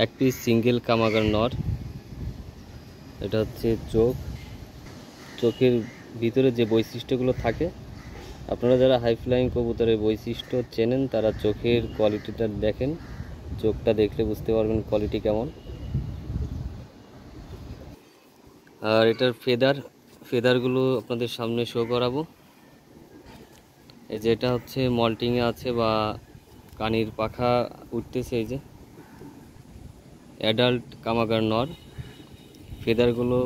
এক piece single কামাগার নর। এটা হচ্ছে চোখের ভিতরে যে বৈশিষ্ট্যগুলো থাকে, আপনারা যারা হাই ফ্লাইং কবুতরের বৈশিষ্ট্য চেনেন তারা চোখের কোয়ালিটিটা দেখেন, চোখটা দেখলে বুঝতে পারবেন কোয়ালিটি কেমন। আর এটার ফেদারগুলো আপনাদের সামনে শো করাবো। এই যে এটা হচ্ছে মল্টিংয়ে আছে বা কানির পাখা উঠতেছে। এই যে অ্যাডাল্ট কামাগার নর, ফেদারগুলো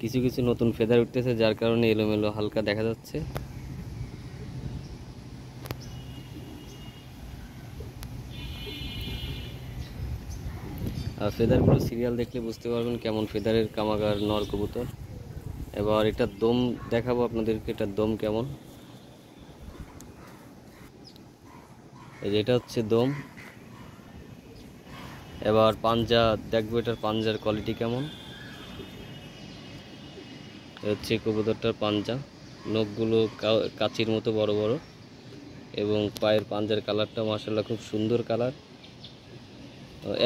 কিছু কিছু নতুন ফেদার উঠতেছে, যার কারণে এলোমেলো হালকা দেখা যাচ্ছে। আর ফেদারগুলো সিরিয়াল দেখলে বুঝতে পারবেন কেমন ফেদারের কামাগার নর কবুতর। এবার এটার দম দেখাবো আপনাদেরকে, এটার দম কেমন। এই যে এটা হচ্ছে দম। এবার পাঞ্জা দেখবো, এটার পাঞ্জার কোয়ালিটি কেমন। হচ্ছে কবুতরটার পাঞ্জা, নখগুলো কাচির মতো বড় বড়, এবং পায়ের পাঞ্জার কালারটা মাশাআল্লাহ খুব সুন্দর কালার।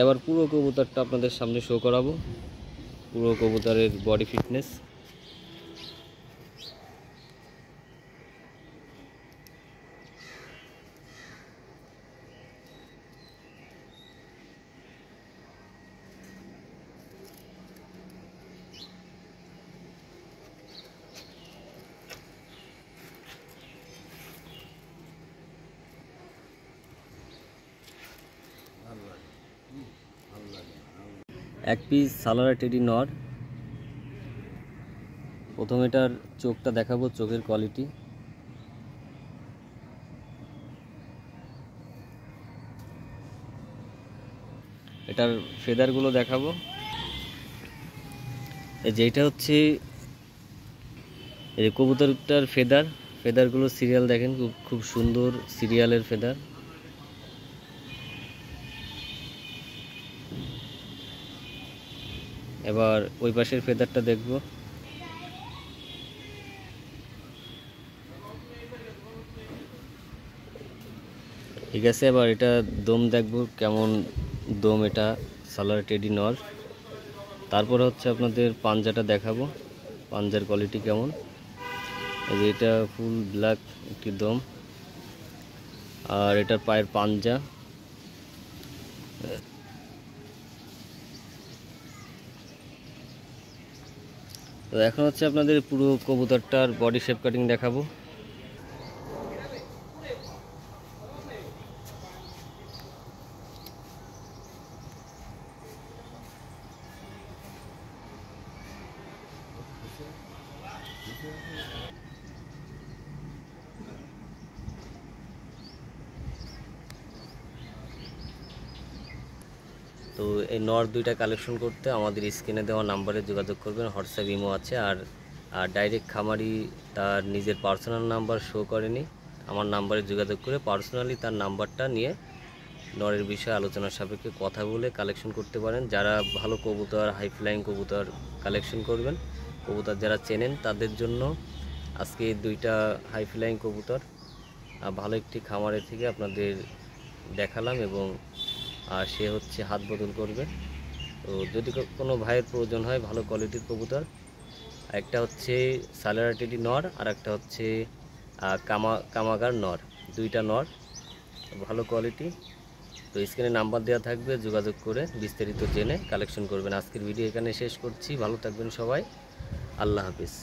এবার পুরো কবুতরটা আপনাদের সামনে শো করাবো, পুরো কবুতরের বডি ফিটনেস। এক পিস সালোয়ার টেডি নর। প্রথমে এটার চোখটা দেখাবো, চোখের কোয়ালিটি। এটার ফেদারগুলো দেখাবো। এই যে এটা হচ্ছে এই কবুতরটার ফেদারগুলো সিরিয়াল দেখেন, খুব সুন্দর সিরিয়ালের ফেদার। এবার ওই পাশের ফেদারটা দেখব। ঠিক আছে, এবার এটা দম দেখব কেমন দম, এটা সালোয়ার টেডি নর। তারপর হচ্ছে আপনাদের পাঞ্জাটা দেখাবো, পাঞ্জার কোয়ালিটি কেমন। এই যে এটা ফুল ব্ল্যাক একটি দম, আর এটার পায়ের পাঞ্জা। তো এখন হচ্ছে আপনাদের পুরো কবুতরটার বডি শেপ কাটিং দেখাবো। তো এই নর দুইটা কালেকশন করতে আমাদের স্ক্রিনে দেওয়া নাম্বারে যোগাযোগ করবেন, হোয়াটসঅ্যাপ ইমো আছে। আর ডাইরেক্ট খামারি তার নিজের পার্সোনাল নাম্বার শো করেনি, আমার নাম্বারে যোগাযোগ করে পার্সোনালি তার নাম্বারটা নিয়ে নরের বিষয়ে আলোচনার সাপেক্ষে কথা বলে কালেকশন করতে পারেন। যারা ভালো কবুতর, হাই ফ্লাইং কবুতর কালেকশন করবেন, কবুতর যারা চেনেন তাদের জন্য আজকে দুইটা হাই ফ্লাইং কবুতর ভালো একটি খামারের থেকে আপনাদের দেখালাম, এবং সে হচ্ছে হাত বদল করবে। তো যদি কোনো ভাইয়ের প্রয়োজন হয় ভালো কোয়ালিটির কবুতর, একটা হচ্ছে সালোয়ার টেডি নর আর একটা হচ্ছে কামাগার নর, দুইটা নর ভালো কোয়ালিটি। তো স্ক্রিনে নাম্বার দেওয়া থাকবে, যোগাযোগ করে বিস্তারিত জেনে কালেকশন করবেন। আজকের ভিডিও এখানে শেষ করছি, ভালো থাকবেন সবাই, আল্লাহ হাফিজ।